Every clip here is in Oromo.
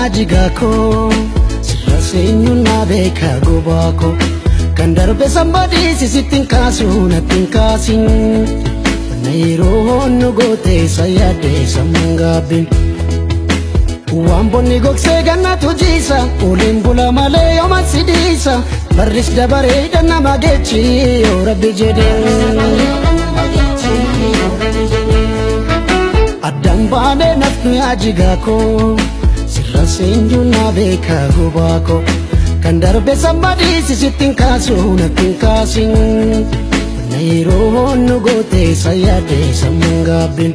ajigako sirrasenyu na beka gobako kan darbe somebody sisitin kasu natin kasin nairo no gote sayade samangabin Wamboni gokse ganna tujisa ulin bula male yoma sidisa baris da bareeda na magechi o rabbi jede Adan bane nafnu ajigako sirrasenju na beka gubako kan darbe somebody sisitin kasu natin kasin nairo no gote sayade samangabin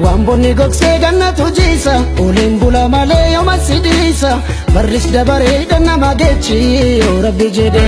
Wamboni gokse ganna tujisa ulin bula male yoma sidisa baris da bareeda na magechi o rabbi jede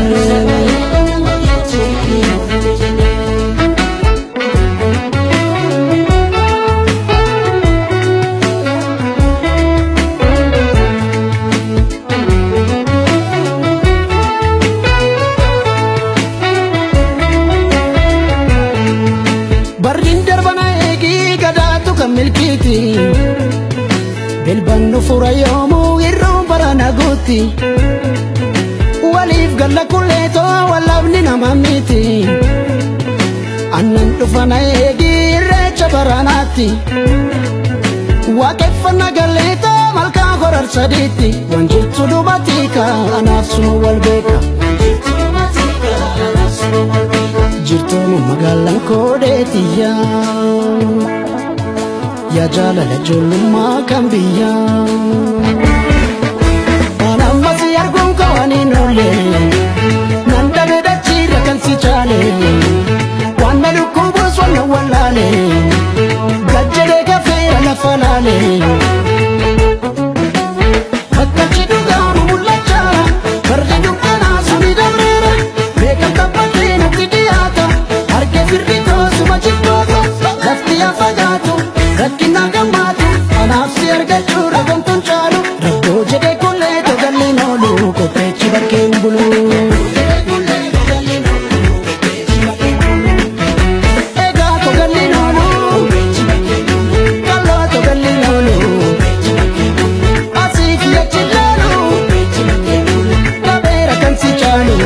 milkiti bilbannu fura yomu irroon barana guutti waliif galla kulleetoo wallabni nama miti annan dhufana eegi irreecha baranaatti waaqeffanna galleetoo malkaa horar sadiitti waan jirtu dubatika anaaf sunu wal beeka jirtooma magaalaan koodeetiyyaa Ya jala la julma kambiya Ana masi argun kawani nole Nanda beda chira kan si chale Wana lukubu swana walale Gajjade kafeera la falale Akka chiduga mulacha Barri dukana suni dabrera Beka kapate nuti diata Arke firrito suma chitoko Lafti afagato Rakkina gammatu anaafsi argachuu ragamtuun caalu rakkoo jedhee kolleeto galliin oolu qopheechi bakkeen bulu egaa to galliin oolu kalloo to galliin oolu asii fi achi laalu dhabeera kan si caalu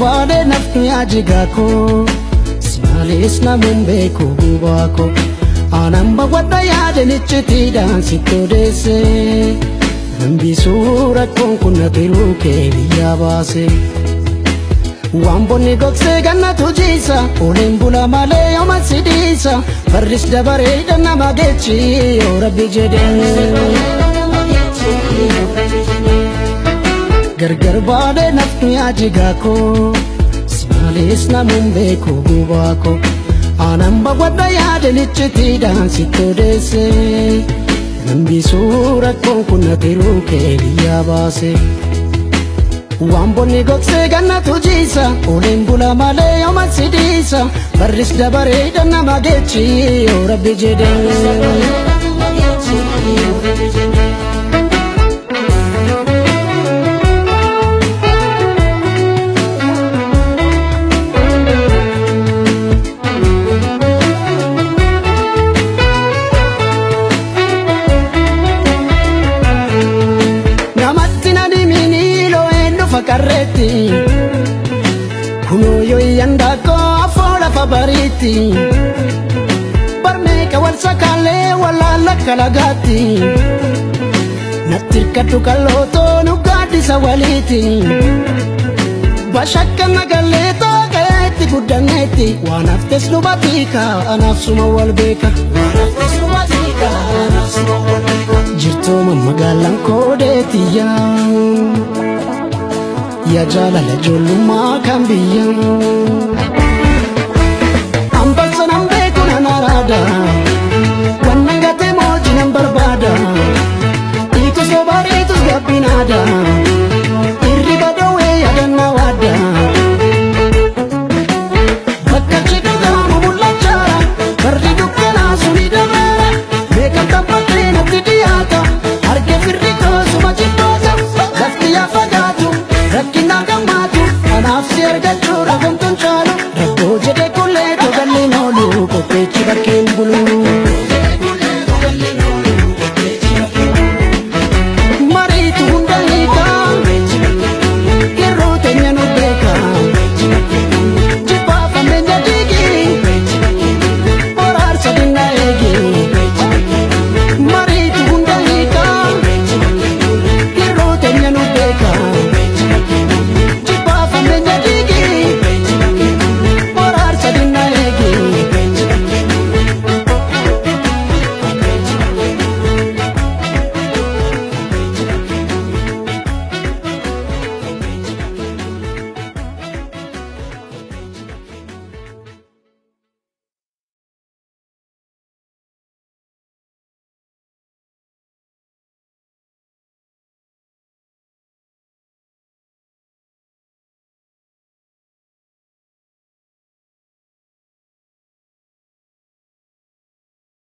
Bade nafnu ajigako Simalis na mumbeku gubako Anamba wadda yaade nichiti dansi todese Nambi surat konkuna tiruke liya base Wamboni gokse ganna tujisa Ulin bula male yoma sidisa Baris da bareeda na magechi o rabbi jede Gargar bade nafnu ajigako Simalis na mumbeku gubako Anamba wadda yaade nichiti dansi todese Nambi surat konkuna tiruke liya base Wamboni gokse ganna tujisa Ulin bula male yoma sidisa Baris da bareeda na magechi o rabbi jede Kareti Kuno yo yanda ko fola favoriti Parme ka wal sakale wala la kalagati Natir katu kaloto nugadi sawaliti Bashakka nagaleto kaeti gudaneti Wanaftes lubatika anafsuma walbeka Wanaftes lubatika anafsuma walbeka Jirtoma magalang kodetiya Ya jala la julma kambiya Ambasa nambe kuna narada Wanangate moji nambarbada Itus gabari itus gapinada